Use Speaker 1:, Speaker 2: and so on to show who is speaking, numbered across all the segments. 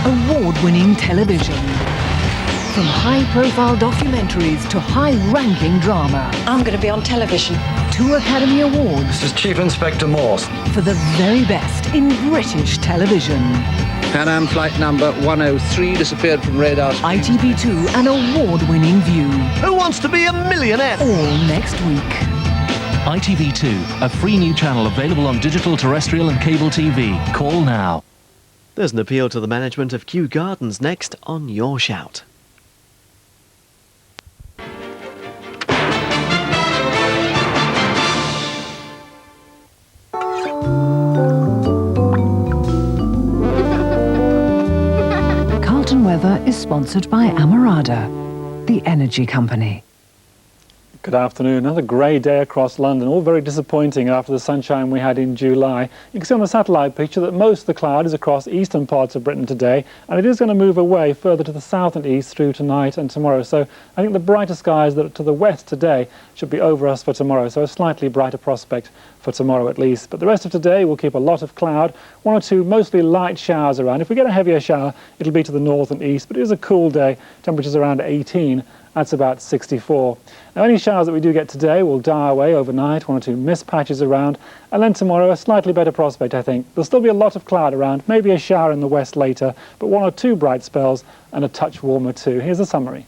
Speaker 1: award-winning television. From high-profile documentaries to high-ranking drama.
Speaker 2: I'm going to be on television.
Speaker 1: 2 Academy Awards.
Speaker 3: This is Chief Inspector Morse.
Speaker 1: For the very best in British television.
Speaker 4: Pan Am flight number 103 disappeared from radar screen.
Speaker 1: ITV2, an award-winning view.
Speaker 5: Who wants to be a millionaire?
Speaker 1: All next week.
Speaker 6: ITV2, a free new channel available on digital, terrestrial and cable TV. Call now.
Speaker 5: There's an appeal to the management of Kew Gardens next on Your Shout.
Speaker 1: Weather is sponsored by Amarada, the energy company.
Speaker 7: Good afternoon. Another grey day across London, all very disappointing after the sunshine we had in July. You can see on the satellite picture that most of the cloud is across eastern parts of Britain today, and it is going to move away further to the south and east through tonight and tomorrow. So I think the brighter skies that are to the west today should be over us for tomorrow, so a slightly brighter prospect for tomorrow at least. But the rest of today will keep a lot of cloud, 1 or 2 mostly light showers around. If we get a heavier shower, it'll be to the north and east, but it is a cool day, temperatures around 18. That's about 64. Now, any showers that we do get today will die away overnight, 1 or 2 mist patches around, and then tomorrow a slightly better prospect, I think. There'll still be a lot of cloud around, maybe a shower in the west later, but 1 or 2 bright spells and a touch warmer too. Here's a summary.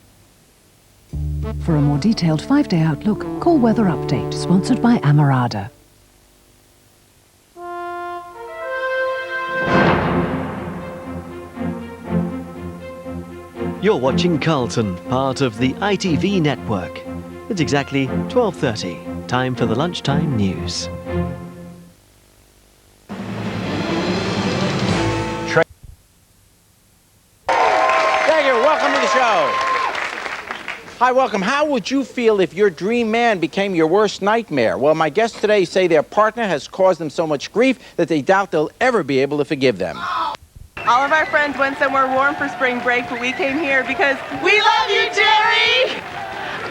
Speaker 1: For a more detailed 5-day outlook, call Weather Update, sponsored by Amarada.
Speaker 5: You're watching Carlton, part of the ITV network. It's exactly 12:30. Time for the lunchtime news.
Speaker 8: Thank you. Welcome to the show. Hi, welcome. How would you feel if your dream man became your worst nightmare? Well, my guests today say their partner has caused them so much grief that they doubt they'll ever be able to forgive them.
Speaker 9: All of our friends went somewhere warm for spring break, but we came here because we love you, Jerry!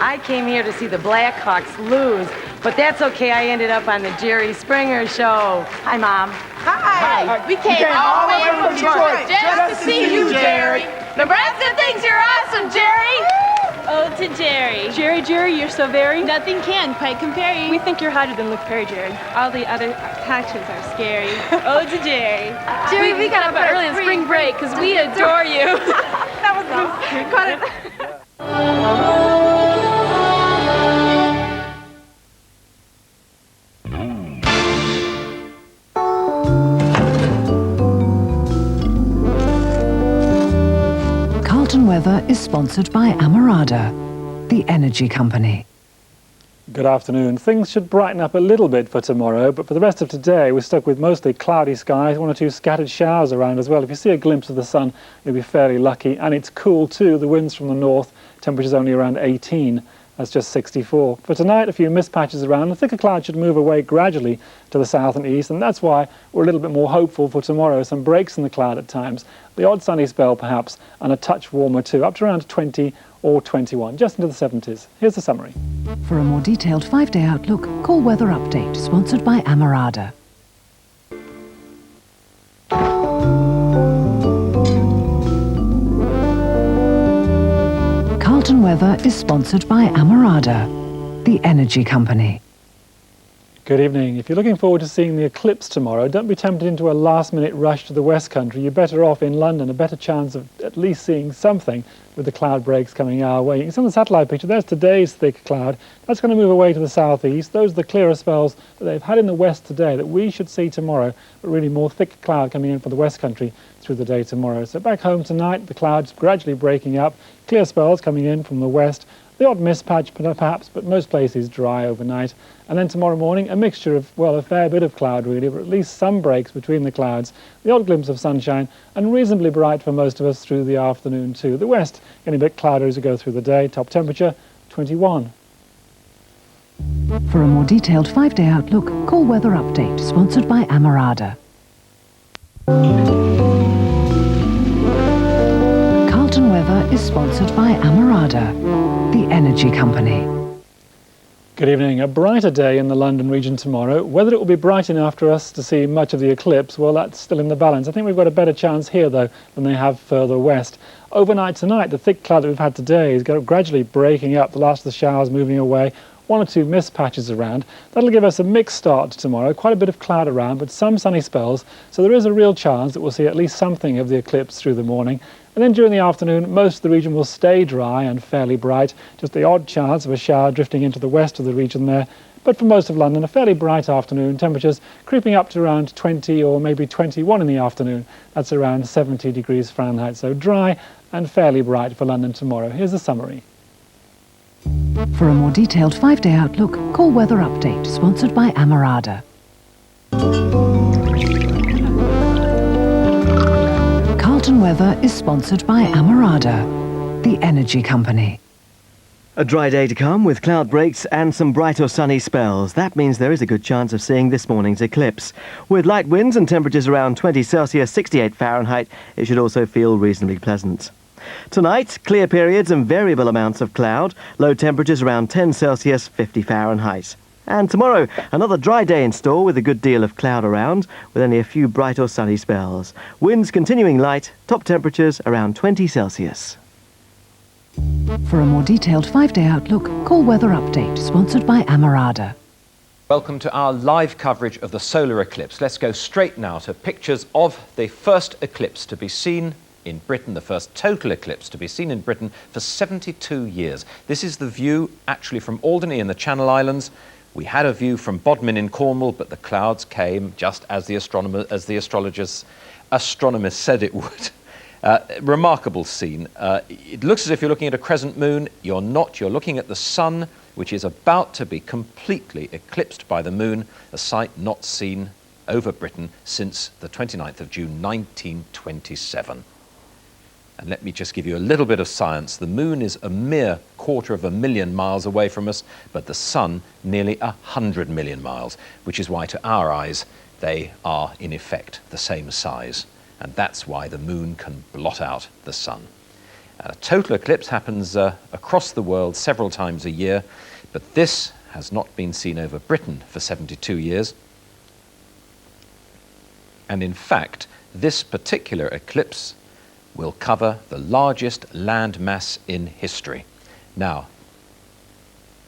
Speaker 10: I came here to see the Blackhawks lose, but that's okay. I ended up on the Jerry Springer show. Hi, Mom.
Speaker 9: Hi. We came all the way from Detroit just to see you, Jerry. Nebraska thinks you're awesome, Jerry!
Speaker 11: Oh, to Jerry. Jerry, you're so very. Nothing can quite compare you. We think you're hotter than Luke Perry, Jerry. All the other actions are scary. Oh, to Jerry. Jerry, we got up early on spring break because we adore you.
Speaker 9: That was cut it.
Speaker 1: Carlton Weather is sponsored by Amarada, the energy company.
Speaker 7: Good afternoon. Things should brighten up a little bit for tomorrow, but for the rest of today we're stuck with mostly cloudy skies, 1 or 2 scattered showers around as well. If you see a glimpse of the sun, you'll be fairly lucky, and it's cool too. The wind's from the north, temperature's only around 18. That's just 64. For tonight, a few mist patches around. The thicker cloud should move away gradually to the south and east, and that's why we're a little bit more hopeful for tomorrow. Some breaks in the cloud at times, the odd sunny spell perhaps, and a touch warmer too, up to around 20 or 21, just into the 70s. Here's the summary.
Speaker 1: For a more detailed 5-day outlook, call Weather Update, sponsored by Amarada. Carlton Weather is sponsored by Amarada, the energy company.
Speaker 7: Good evening. If you're looking forward to seeing the eclipse tomorrow, don't be tempted into a last-minute rush to the West Country. You're better off in London, a better chance of at least seeing something with the cloud breaks coming our way. You can see on the satellite picture, there's today's thick cloud. That's going to move away to the southeast. Those are the clearer spells that they've had in the west today that we should see tomorrow, but really more thick cloud coming in for the West Country through the day tomorrow. So back home tonight, the clouds gradually breaking up, clear spells coming in from the west, the odd mist patch perhaps, but most places dry overnight. And then tomorrow morning, a mixture of, well, a fair bit of cloud really, but at least some breaks between the clouds, the odd glimpse of sunshine, and reasonably bright for most of us through the afternoon too. The west getting a bit cloudier as we go through the day, top temperature 21.
Speaker 1: For a more detailed 5-day outlook, call Weather Update, sponsored by Amarada. Carlton Weather is sponsored by Amarada, the energy company.
Speaker 7: Good evening. A brighter day in the London region tomorrow. Whether it will be bright enough for us to see much of the eclipse, well, that's still in the balance. I think we've got a better chance here, though, than they have further west. Overnight tonight, the thick cloud that we've had today is gradually breaking up, the last of the showers moving away, one or two mist patches around. That'll give us a mixed start to tomorrow, quite a bit of cloud around, but some sunny spells, so there is a real chance that we'll see at least something of the eclipse through the morning. And then during the afternoon, most of the region will stay dry and fairly bright, just the odd chance of a shower drifting into the west of the region there. But for most of London, a fairly bright afternoon, temperatures creeping up to around 20 or maybe 21 in the afternoon. That's around 70 degrees Fahrenheit, so dry and fairly bright for London tomorrow. Here's the summary.
Speaker 1: For a more detailed 5-day outlook, call Weather Update, sponsored by Amarada. Carlton Weather is sponsored by Amarada, the energy company.
Speaker 5: A dry day to come with cloud breaks and some bright or sunny spells. That means there is a good chance of seeing this morning's eclipse. With light winds and temperatures around 20 Celsius, 68 Fahrenheit, it should also feel reasonably pleasant. Tonight, clear periods and variable amounts of cloud, low temperatures around 10 Celsius, 50 Fahrenheit. And tomorrow, another dry day in store with a good deal of cloud around, with only a few bright or sunny spells. Winds continuing light, top temperatures around 20 Celsius.
Speaker 1: For a more detailed 5-day outlook, call Weather Update, sponsored by Amarada.
Speaker 2: Welcome to our live coverage of the solar eclipse. Let's go straight now to pictures of the first eclipse to be seen in Britain, the first total eclipse to be seen in Britain for 72 years. This is the view actually from Alderney in the Channel Islands. We had a view from Bodmin in Cornwall, but the clouds came just as the astronomers said it would. Remarkable scene. It looks as if you're looking at a crescent moon. You're not. You're looking at the sun, which is about to be completely eclipsed by the moon, a sight not seen over Britain since the 29th of June 1927. And let me just give you a little bit of science. The moon is a mere 250,000 miles away from us, but the sun nearly 100 million miles, which is why to our eyes they are in effect the same size. And that's why the moon can blot out the sun. A total eclipse happens across the world several times a year, but this has not been seen over Britain for 72 years. And in fact, this particular eclipse will cover the largest land mass in history. Now,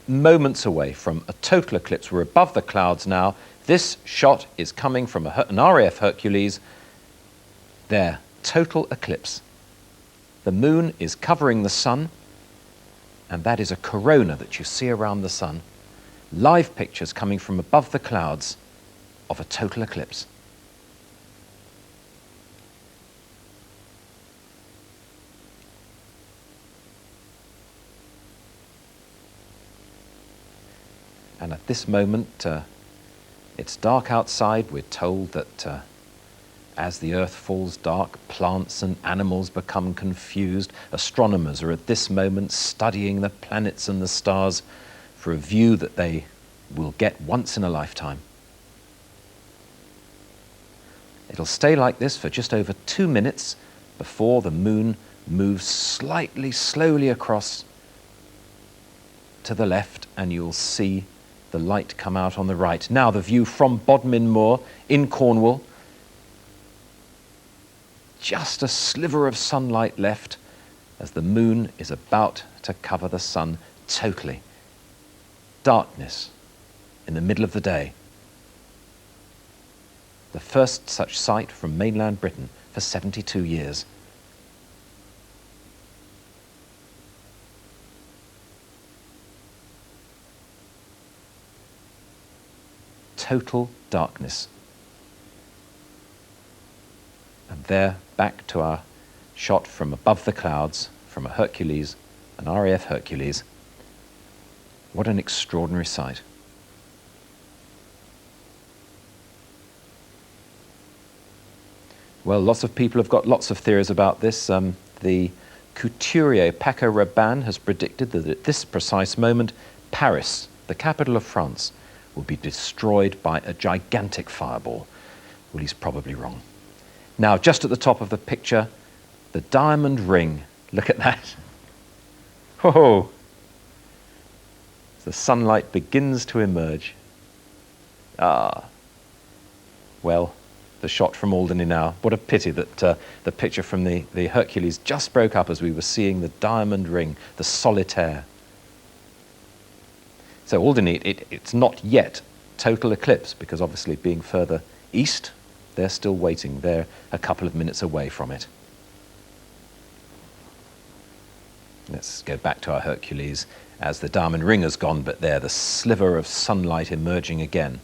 Speaker 2: moments away from a total eclipse, we're above the clouds now. This shot is coming from an RAF Hercules. There, total eclipse. The moon is covering the sun, and that is a corona that you see around the sun. Live pictures coming from above the clouds of a total eclipse. And at this moment, it's dark outside. We're told that as the earth falls dark, plants and animals become confused. Astronomers are at this moment studying the planets and the stars for a view that they will get once in a lifetime. It'll stay like this for just over 2 minutes before the moon moves slightly, slowly across to the left, and you'll see the light come out on the right. Now the view from Bodmin Moor in Cornwall. Just a sliver of sunlight left as the moon is about to cover the sun totally. Darkness in the middle of the day. The first such sight from mainland Britain for 72 years. Total darkness. And there, back to our shot from above the clouds, from a Hercules, an RAF Hercules. What an extraordinary sight. Well, lots of people have got lots of theories about this. The couturier Paco Rabanne has predicted that at this precise moment, Paris, the capital of France, will be destroyed by a gigantic fireball. Well, he's probably wrong. Now, just at the top of the picture, the diamond ring. Look at that. Oh, The sunlight begins to emerge. Ah, well, the shot from Alderney now. What a pity that the picture from the Hercules just broke up as we were seeing the diamond ring, the solitaire. So Alderney, it's not yet total eclipse, because obviously being further east, they're still waiting. They're a couple of minutes away from it. Let's go back to our Hercules as the diamond ring has gone, but there, the sliver of sunlight emerging again.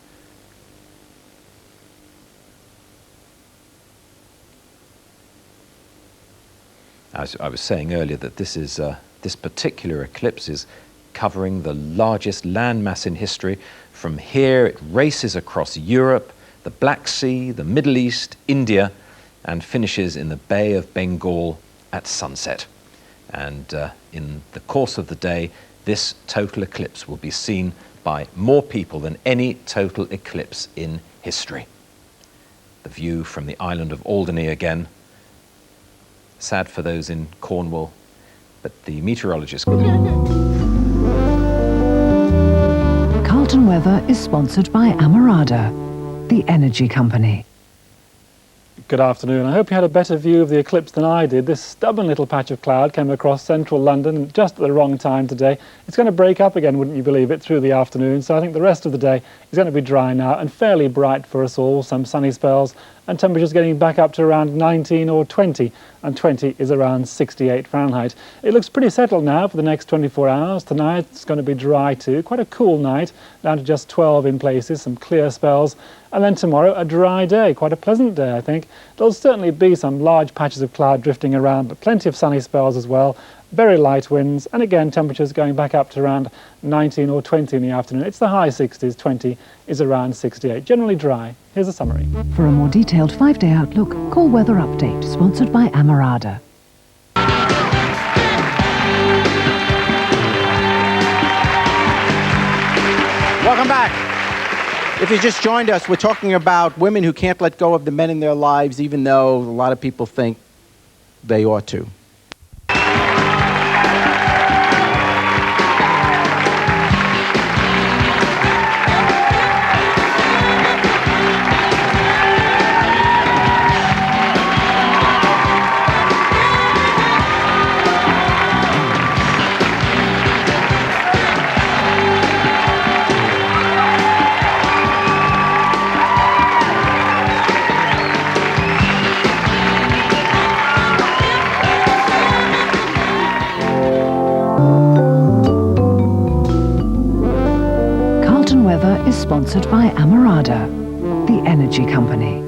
Speaker 2: I was saying earlier that this particular eclipse is covering the largest landmass in history. From here, it races across Europe, the Black Sea, the Middle East, India, and finishes in the Bay of Bengal at sunset. And in the course of the day, this total eclipse will be seen by more people than any total eclipse in history. The view from the island of Alderney again. Sad for those in Cornwall, but the meteorologist...
Speaker 1: Carlton Weather is sponsored by Amarada, the energy company.
Speaker 7: Good afternoon. I hope you had a better view of the eclipse than I did. This stubborn little patch of cloud came across central London just at the wrong time today. It's going to break up again, wouldn't you believe it, through the afternoon. So I think the rest of the day is going to be dry now and fairly bright for us all. Some sunny spells and temperatures getting back up to around 19 or 20, and 20 is around 68 Fahrenheit. It looks pretty settled now for the next 24 hours. Tonight it's going to be dry too. Quite a cool night, down to just 12 in places, some clear spells. And then tomorrow, a dry day, quite a pleasant day, I think. There'll certainly be some large patches of cloud drifting around, but plenty of sunny spells as well. Very light winds, and again, temperatures going back up to around 19 or 20 in the afternoon. It's the high 60s, 20 is around 68. Generally dry. Here's a summary.
Speaker 1: For a more detailed 5-day outlook, call Weather Update, sponsored by Amarada.
Speaker 8: Welcome back. If you just joined us, we're talking about women who can't let go of the men in their lives, even though a lot of people think they ought to.
Speaker 1: Weather is sponsored by Amarada, the energy company.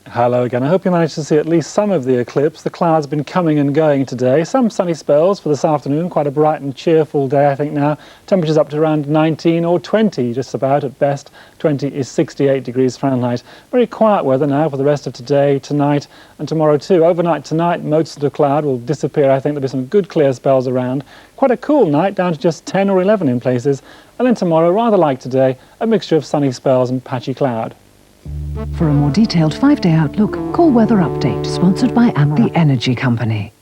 Speaker 7: Hello again. I hope you managed to see at least some of the eclipse. The clouds have been coming and going today. Some sunny spells for this afternoon. Quite a bright and cheerful day, I think, now. Temperatures up to around 19 or 20, just about at best. 20 is 68 degrees Fahrenheit. Very quiet weather now for the rest of today, tonight, and tomorrow too. Overnight tonight, most of the cloud will disappear. I think there'll be some good clear spells around. Quite a cool night, down to just 10 or 11 in places. And then tomorrow, rather like today, a mixture of sunny spells and patchy cloud.
Speaker 1: For a more detailed 5-day outlook, call Weather Update, sponsored by the energy company.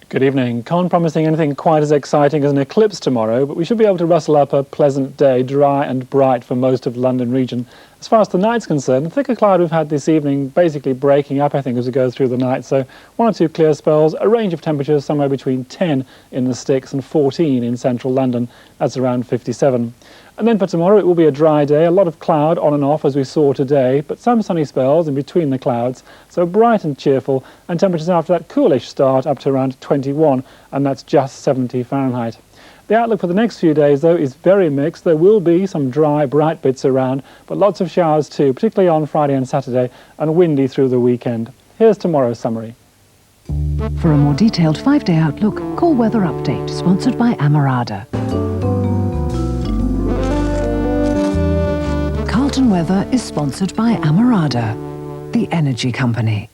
Speaker 7: Good evening. Can't promising anything quite as exciting as an eclipse tomorrow, but we should be able to rustle up a pleasant day, dry and bright for most of the London region. As far as tonight's concerned, the thicker cloud we've had this evening basically breaking up, I think, as we go through the night. So 1 or 2 clear spells, a range of temperatures somewhere between 10 in the sticks and 14 in central London. That's around 57. And then for tomorrow, it will be a dry day, a lot of cloud on and off as we saw today, but some sunny spells in between the clouds, so bright and cheerful, and temperatures after that coolish start up to around 21, and that's just 70 Fahrenheit. The outlook for the next few days, though, is very mixed. There will be some dry, bright bits around, but lots of showers too, particularly on Friday and Saturday, and windy through the weekend. Here's tomorrow's summary.
Speaker 1: For a more detailed 5-day outlook, call Weather Update, sponsored by Amarada. Carlton Weather is sponsored by Amarada, the energy company.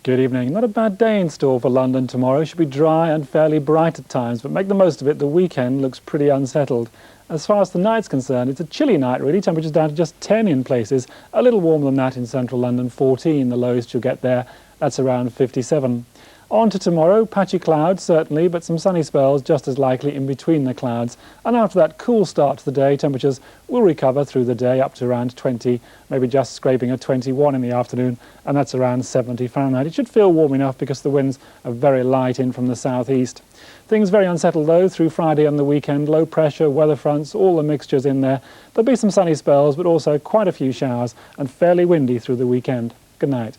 Speaker 7: Good evening. Not a bad day in store for London tomorrow. Should be dry and fairly bright at times, but make the most of it. The weekend looks pretty unsettled. As far as the night's concerned, it's a chilly night really. Temperatures down to just 10 in places. A little warmer than that in central London, 14 the lowest you'll get there. That's around 57. On to tomorrow, patchy clouds certainly, but some sunny spells just as likely in between the clouds. And after that cool start to the day, temperatures will recover through the day up to around 20, maybe just scraping a 21 in the afternoon, and that's around 70 Fahrenheit. It should feel warm enough because the winds are very light in from the southeast. Things very unsettled though through Friday and the weekend. Low pressure, weather fronts, all the mixtures in there. There'll be some sunny spells, but also quite a few showers and fairly windy through the weekend. Good night.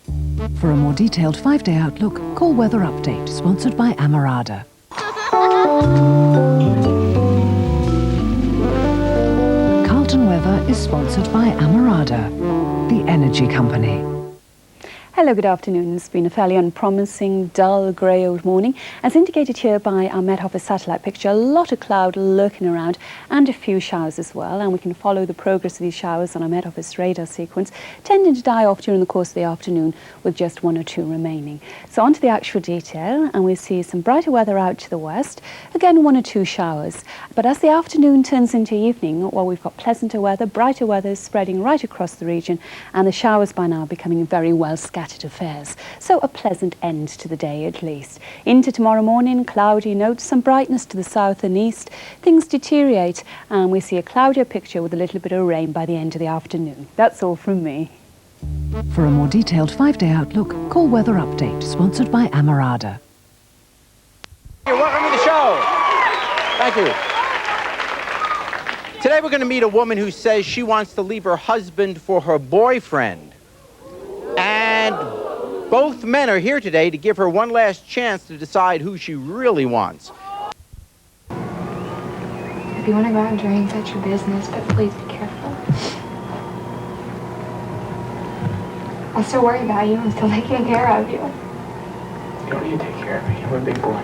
Speaker 1: For a more detailed 5-day outlook, call Weather Update, sponsored by Amarada. Carlton Weather is sponsored by Amarada, the energy company.
Speaker 3: Hello, good afternoon. It's been a fairly unpromising, dull, grey old morning. As indicated here by our Met Office satellite picture, a lot of cloud lurking around and a few showers as well. And we can follow the progress of these showers on our Met Office radar sequence, tending to die off during the course of the afternoon with just 1 or 2 remaining. So on to the actual detail, and we see some brighter weather out to the west. Again, 1 or 2 showers. But as the afternoon turns into evening, well, we've got pleasanter weather, brighter weather spreading right across the region, and the showers by now becoming very well scattered affairs. So a pleasant end to the day at least. Into tomorrow morning, cloudy notes, some brightness to the south and east. Things deteriorate and we see a cloudier picture with a little bit of rain by the end of the afternoon. That's all from me.
Speaker 1: For a more detailed 5-day outlook, call Weather Update, sponsored by Amarada.
Speaker 8: Welcome to the show. Thank you. Today we're going to meet a woman who says she wants to leave her husband for her boyfriend. And both men are here today to give her one last chance to decide who she really wants.
Speaker 12: If you want to go out and drink, that's your business, but please be careful. I still worry about you. I'm still taking care of you.
Speaker 13: You don't need to take care of me. I'm a big boy.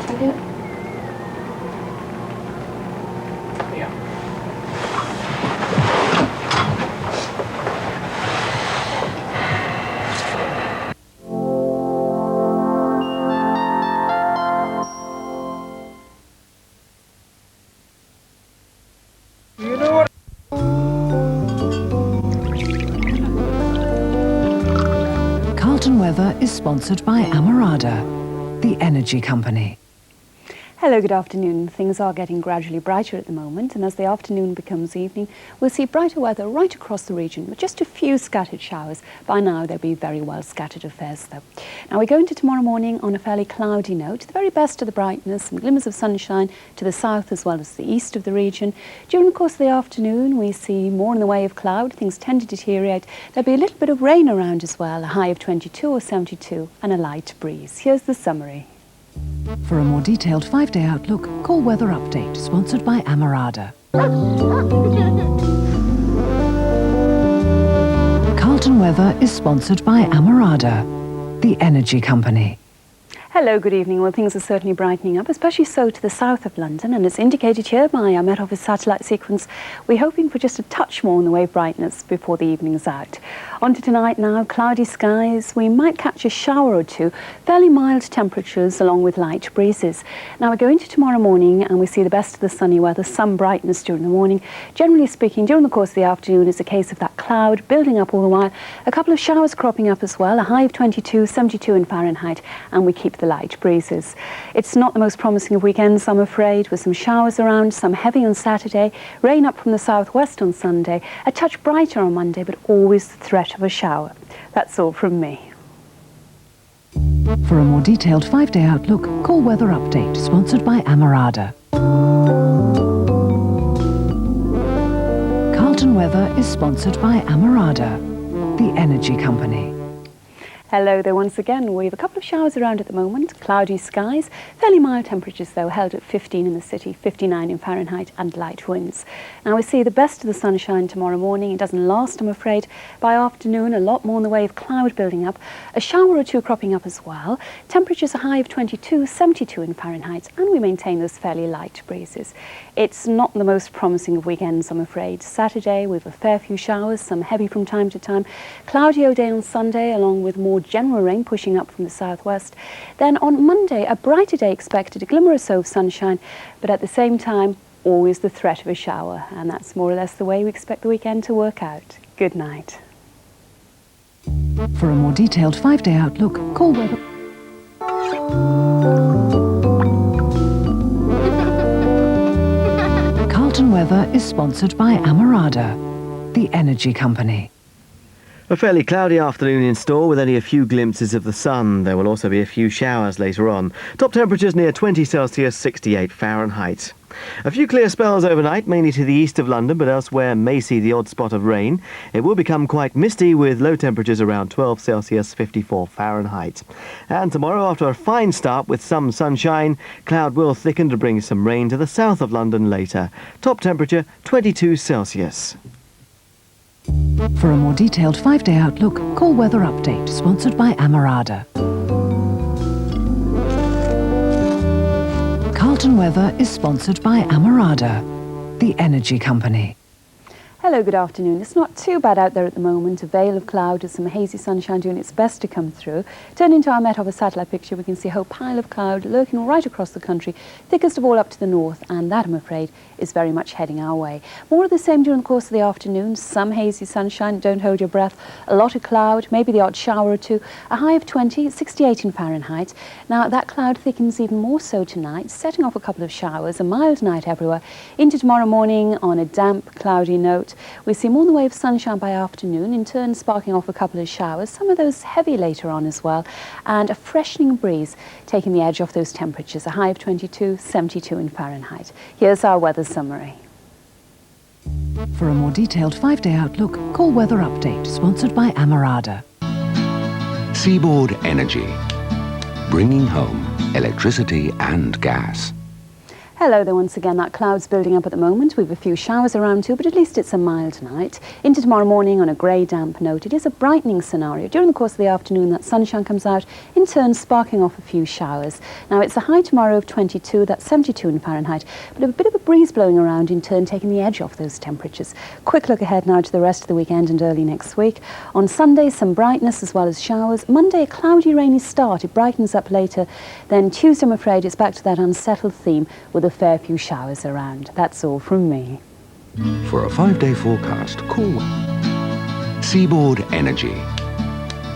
Speaker 12: Is that it?
Speaker 13: Yeah.
Speaker 1: Carlton Weather is sponsored by Amarada, the energy company.
Speaker 3: Hello, good afternoon. Things are getting gradually brighter at the moment, and as the afternoon becomes evening, we'll see brighter weather right across the region, with just a few scattered showers. By now, they'll be very well scattered affairs, though. Now, we go into tomorrow morning on a fairly cloudy note, the very best of the brightness, some glimmers of sunshine to the south as well as the east of the region. During the course of the afternoon, we see more in the way of cloud. Things tend to deteriorate. There'll be a little bit of rain around as well, a high of 22 or 72, and a light breeze. Here's the summary.
Speaker 1: For a more detailed 5-day outlook, call Weather Update, sponsored by Amarada. Carlton Weather is sponsored by Amarada, the energy company.
Speaker 3: Hello, good evening. Well, things are certainly brightening up, especially so to the south of London, and it's indicated here by our Met Office satellite sequence. We're hoping for just a touch more in the way of brightness before the evening's out. On to tonight now, cloudy skies. We might catch a shower or two, fairly mild temperatures along with light breezes. Now, we go into tomorrow morning and we see the best of the sunny weather, some brightness during the morning. Generally speaking, during the course of the afternoon, it's a case of that cloud building up all the while. A couple of showers cropping up as well, a high of 22, 72 in Fahrenheit, and we keep the light breezes. It's not the most promising of weekends, I'm afraid, with some showers around, some heavy on Saturday, rain up from the southwest on Sunday, a touch brighter on Monday, but always the threat of a shower. That's all from me.
Speaker 1: For a more detailed 5-day outlook, call Weather Update, sponsored by Amarada. Carlton Weather is sponsored by Amarada, the energy company.
Speaker 3: Hello there once again. We have a couple of showers around at the moment, cloudy skies, fairly mild temperatures though, held at 15 in the city, 59 in Fahrenheit, and light winds. Now we see the best of the sunshine tomorrow morning. It doesn't last, I'm afraid. By afternoon, a lot more in the way of cloud building up, a shower or two cropping up as well. Temperatures a high of 22, 72 in Fahrenheit, and we maintain those fairly light breezes. It's not the most promising of weekends, I'm afraid. Saturday, we have a fair few showers, some heavy from time to time. Cloudy day on Sunday, along with more general rain pushing up from the southwest. Then on Monday, a brighter day expected, a glimmer or so of sunshine, but at the same time, always the threat of a shower. And that's more or less the way we expect the weekend to work out. Good night.
Speaker 1: For a more detailed 5-day outlook, call weather. Carlton Weather is sponsored by Amarada, the energy company.
Speaker 5: A fairly cloudy afternoon in store with only a few glimpses of the sun. There will also be a few showers later on. Top temperatures near 20 Celsius, 68 Fahrenheit. A few clear spells overnight, mainly to the east of London, but elsewhere may see the odd spot of rain. It will become quite misty with low temperatures around 12 Celsius, 54 Fahrenheit. And tomorrow, after a fine start with some sunshine, cloud will thicken to bring some rain to the south of London later. Top temperature 22 Celsius.
Speaker 1: For a more detailed 5-day outlook, call Weather Update, sponsored by Amarada. Carlton Weather is sponsored by Amarada, the energy company.
Speaker 3: Hello, good afternoon. It's not too bad out there at the moment. A veil of cloud with some hazy sunshine doing its best to come through. Turning to our Met Office satellite picture, we can see a whole pile of cloud lurking right across the country, thickest of all up to the north, and that, I'm afraid, is very much heading our way. More of the same during the course of the afternoon. Some hazy sunshine, don't hold your breath. A lot of cloud, maybe the odd shower or two. A high of 20, 68 in Fahrenheit. Now, that cloud thickens even more so tonight, setting off a couple of showers, a mild night everywhere. Into tomorrow morning on a damp, cloudy note. We see more in the way of sunshine by afternoon, in turn sparking off a couple of showers, some of those heavy later on as well, and a freshening breeze taking the edge off those temperatures, a high of 22, 72 in Fahrenheit. Here's our weather summary.
Speaker 1: For a more detailed 5-day outlook, call Weather Update, sponsored by Amarada.
Speaker 14: Seaboard Energy, bringing home electricity and gas.
Speaker 3: Hello there once again. That cloud's building up at the moment. We have a few showers around too, but at least it's a mild night. Into tomorrow morning on a grey, damp note. It is a brightening scenario. During the course of the afternoon, that sunshine comes out, in turn sparking off a few showers. Now, it's a high tomorrow of 22, that's 72 in Fahrenheit, but a bit of a breeze blowing around, in turn taking the edge off those temperatures. Quick look ahead now to the rest of the weekend and early next week. On Sunday, some brightness as well as showers. Monday, a cloudy, rainy start. It brightens up later. Then Tuesday, I'm afraid, it's back to that unsettled theme with a fair few showers around. That's all from me.
Speaker 14: For a 5-day forecast, call Seaboard Energy,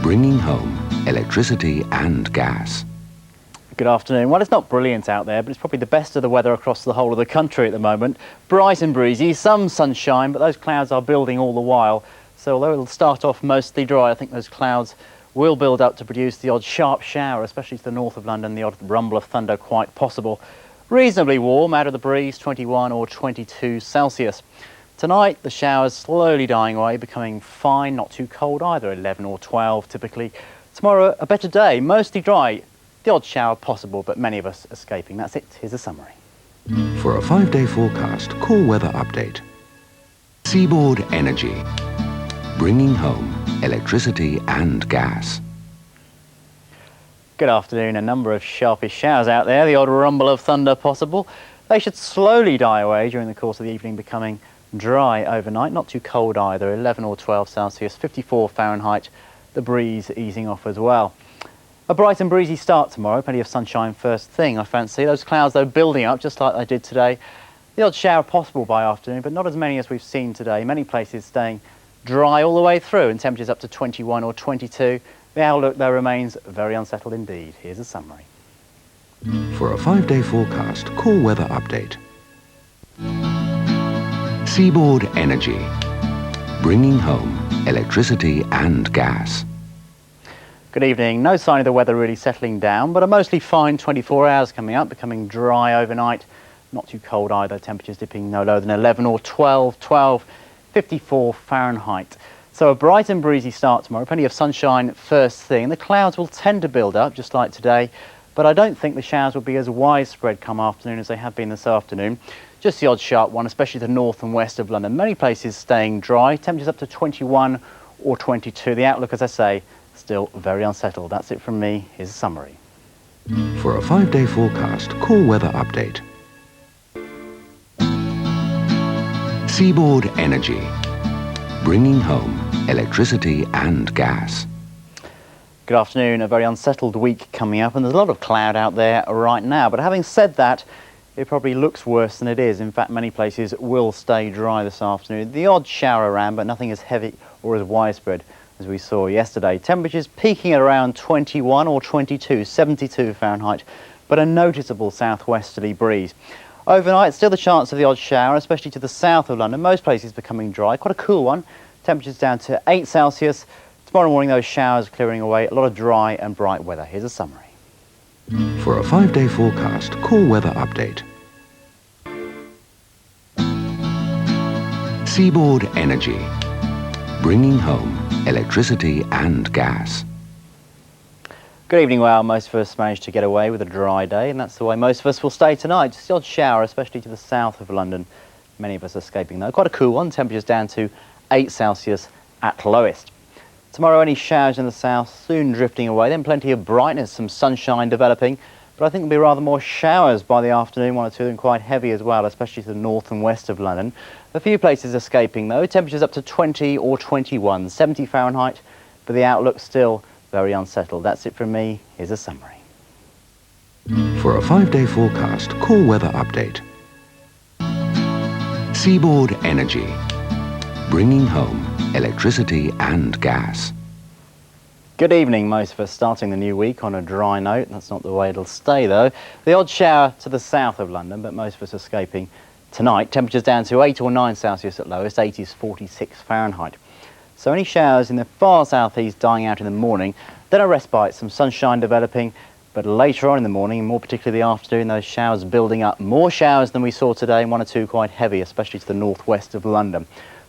Speaker 14: bringing home electricity and gas.
Speaker 15: Good afternoon. Well, it's not brilliant out there, but it's probably the best of the weather across the whole of the country at the moment. Bright and breezy, some sunshine, but those clouds are building all the while. So although it'll start off mostly dry, I think those clouds will build up to produce the odd sharp shower, especially to the north of London, the odd rumble of thunder quite possible. Reasonably warm, out of the breeze, 21 or 22 Celsius. Tonight, the showers slowly dying away, becoming fine, not too cold either, 11 or 12 typically. Tomorrow, a better day, mostly dry, the odd shower possible, but many of us escaping. That's it. Here's a summary.
Speaker 14: For a 5-day forecast, call Weather Update. Seaboard Energy, bringing home electricity and gas.
Speaker 15: Good afternoon. A number of sharpish showers out there, the odd rumble of thunder possible. They should slowly die away during the course of the evening, becoming dry overnight. Not too cold either, 11 or 12 Celsius, 54 Fahrenheit, the breeze easing off as well. A bright and breezy start tomorrow, plenty of sunshine first thing, I fancy. Those clouds, though, building up just like they did today. The odd shower possible by afternoon, but not as many as we've seen today. Many places staying dry all the way through, and temperatures up to 21 or 22. The outlook, though, remains very unsettled indeed. Here's a summary.
Speaker 14: For a 5-day forecast, call Weather Update. Seaboard Energy, bringing home electricity and gas.
Speaker 15: Good evening. No sign of the weather really settling down, but a mostly fine 24 hours coming up, becoming dry overnight. Not too cold either, temperatures dipping no lower than 11 or 12, 54 Fahrenheit. So a bright and breezy start tomorrow, plenty of sunshine first thing. The clouds will tend to build up, just like today, but I don't think the showers will be as widespread come afternoon as they have been this afternoon. Just the odd sharp one, especially the north and west of London. Many places staying dry, temperatures up to 21 or 22. The outlook, as I say, still very unsettled. That's it from me. Here's a summary.
Speaker 14: For a 5-day forecast, call Weather Update. Seaboard Energy, bringing home electricity and gas.
Speaker 15: Good afternoon. A very unsettled week coming up, and there's a lot of cloud out there right now. But having said that, it probably looks worse than it is. In fact, many places will stay dry this afternoon. The odd shower around, but nothing as heavy or as widespread as we saw yesterday. Temperatures peaking at around 21 or 22, 72 Fahrenheit, but a noticeable southwesterly breeze. Overnight, still the chance of the odd shower, especially to the south of London. Most places becoming dry, quite a cool one. Temperatures down to 8 Celsius. Tomorrow morning, those showers clearing away. A lot of dry and bright weather. Here's a summary.
Speaker 14: For a 5-day forecast, call Weather Update. Seaboard Energy, bringing home electricity and gas.
Speaker 15: Good evening. Well, most of us managed to get away with a dry day, and that's the way most of us will stay tonight. Just the odd shower, especially to the south of London. Many of us escaping though. Quite a cool one. Temperatures down to 8 Celsius at lowest. Tomorrow, any showers in the south, soon drifting away. Then plenty of brightness, some sunshine developing. But I think there'll be rather more showers by the afternoon, one or two, and quite heavy as well, especially to the north and west of London. A few places escaping though. Temperatures up to 20 or 21, 70 Fahrenheit, but the outlook still very unsettled. That's it from me. Here's a summary.
Speaker 14: For a 5-day forecast, call Weather Update. Seaboard Energy, bringing home electricity and gas.
Speaker 15: Good evening. Most of us starting the new week on a dry note. That's not the way it'll stay though. The odd shower to the south of London, but most of us escaping tonight. Temperatures down to 8 or 9 Celsius at lowest, 80s 46 Fahrenheit. So any showers in the far southeast dying out in the morning, then a respite, some sunshine developing, but later on in the morning, and more particularly the afternoon, those showers building up. More showers than we saw today, and one or two quite heavy, especially to the northwest of London.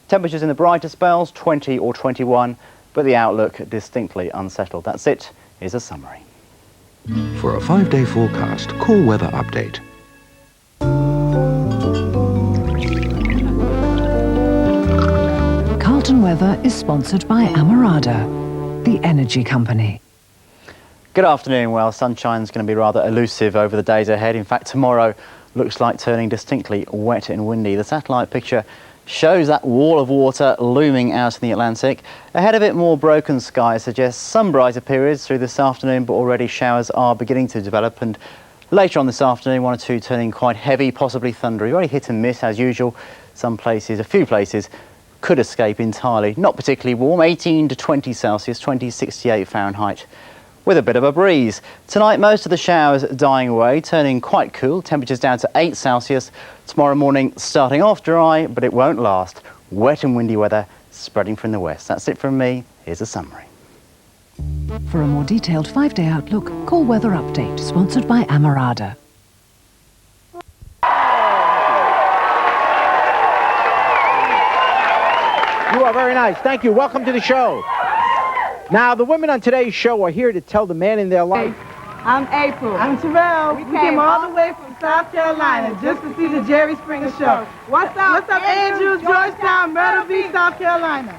Speaker 15: Temperatures in the brighter spells, 20 or 21, but the outlook distinctly unsettled. That's it. Here's a summary.
Speaker 14: For a 5-day forecast, call Weather Update.
Speaker 1: Carlton Weather is sponsored by Amarada, the energy company.
Speaker 15: Good afternoon. Well, sunshine's going to be rather elusive over the days ahead. In fact, tomorrow looks like turning distinctly wet and windy. The satellite picture shows that wall of water looming out in the Atlantic. Ahead of it, more broken skies suggests some brighter periods through this afternoon, but already showers are beginning to develop, and later on this afternoon, one or two turning quite heavy, possibly thundery. Already hit and miss as usual. Some places, a few places, could escape entirely. Not particularly warm, 18 to 20 Celsius, 20, 68 Fahrenheit, with a bit of a breeze. Tonight, most of the showers dying away, turning quite cool. Temperatures down to 8 Celsius. Tomorrow morning, starting off dry, but it won't last. Wet and windy weather spreading from the west. That's it from me. Here's a summary.
Speaker 1: For a more detailed 5-day outlook, call Weather Update, sponsored by Amarada.
Speaker 8: You are very nice. Thank you. Welcome to the show. Now, the women on today's show are here to tell the man in their life.
Speaker 16: I'm April. I'm Terrell. We came all the way from South Carolina just to see the Jerry Springer Show. What's up? What's up, Andrews, Georgetown, Myrtle Beach, South Carolina?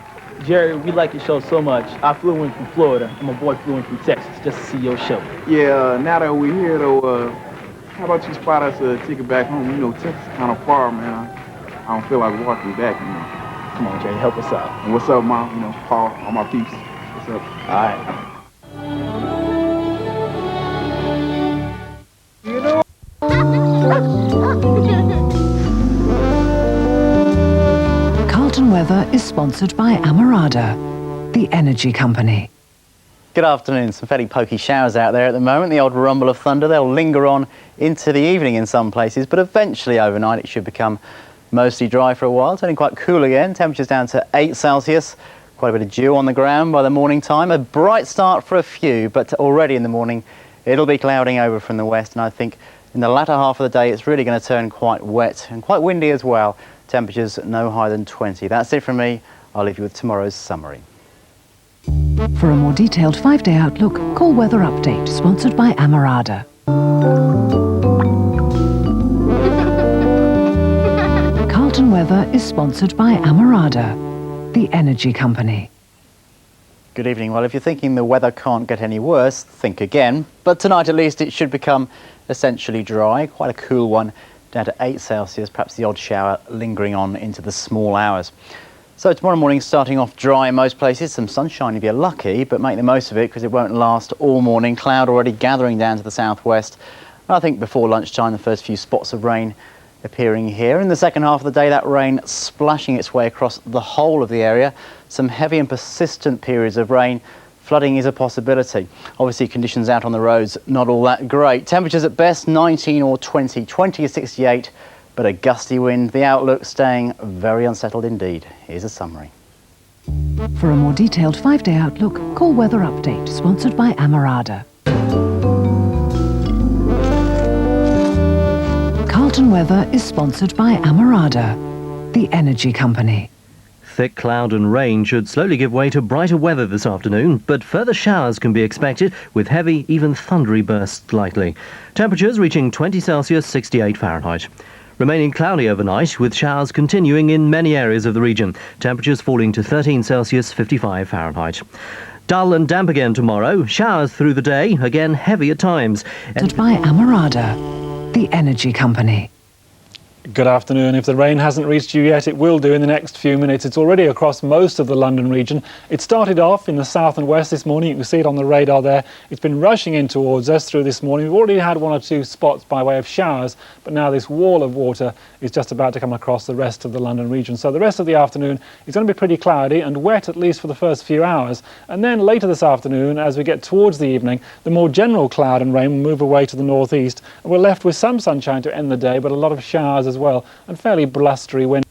Speaker 17: Jerry, we like your show so much. I flew in from Florida, and my boy flew in from Texas just to see your show.
Speaker 18: Yeah, now that we're here, though, how about you spot us a ticket back home? You know, Texas is kind of far, man. I don't feel like walking back, you know.
Speaker 17: Come on, Jerry, help us out.
Speaker 18: And what's up, Mom? You know, Paul, all my peeps. What's up?
Speaker 17: All right.
Speaker 18: You know.
Speaker 1: Carlton Weather is sponsored by Amarada, the energy company.
Speaker 15: Good afternoon. Some fairly pokey showers out there at the moment. The odd rumble of thunder, they'll linger on into the evening in some places, but eventually overnight it should become mostly dry for a while, turning quite cool again. Temperatures down to 8 Celsius. Quite a bit of dew on the ground by the morning time. A bright start for a few, but already in the morning it'll be clouding over from the west, and I think in the latter half of the day it's really going to turn quite wet and quite windy as well. Temperatures no higher than 20. That's it from me. I'll leave you with tomorrow's summary.
Speaker 1: For a more detailed 5-day outlook, call Weather Update, sponsored by Amarada. Carlton Weather is sponsored by Amarada, the energy company.
Speaker 15: Good evening. Well, if you're thinking the weather can't get any worse, think again. But tonight at least it should become essentially dry. Quite a cool one, down to 8 Celsius, perhaps the odd shower lingering on into the small hours. So tomorrow morning starting off dry in most places, some sunshine if you're lucky, but make the most of it because it won't last all morning. Cloud already gathering down to the southwest. And I think before lunchtime the first few spots of rain appearing here. In the second half of the day, that rain splashing its way across the whole of the area. Some heavy and persistent periods of rain. Flooding is a possibility. Obviously, conditions out on the roads not all that great. Temperatures at best 19 or 20, 20 to 68, but a gusty wind. The outlook staying very unsettled indeed. Here's a summary.
Speaker 1: For a more detailed 5-day outlook, call Weather Update, sponsored by Amarada. Carlton Weather is sponsored by Amarada, the energy company.
Speaker 5: Thick cloud and rain should slowly give way to brighter weather this afternoon, but further showers can be expected with heavy, even thundery bursts likely. Temperatures reaching 20 Celsius, 68 Fahrenheit. Remaining cloudy overnight, with showers continuing in many areas of the region. Temperatures falling to 13 Celsius, 55 Fahrenheit. Dull and damp again tomorrow. Showers through the day, again heavy at times.
Speaker 1: Sponsored by Amarada, the energy company.
Speaker 7: Good afternoon. If the rain hasn't reached you yet, it will do in the next few minutes. It's already across most of the London region. It started off in the south and west this morning. You can see it on the radar there. It's been rushing in towards us through this morning. We've already had one or two spots by way of showers, but now this wall of water is just about to come across the rest of the London region. So the rest of the afternoon is going to be pretty cloudy and wet, at least for the first few hours. And then later this afternoon, as we get towards the evening, the more general cloud and rain will move away to the northeast. And we're left with some sunshine to end the day, but a lot of showers as well, and fairly blustery wind.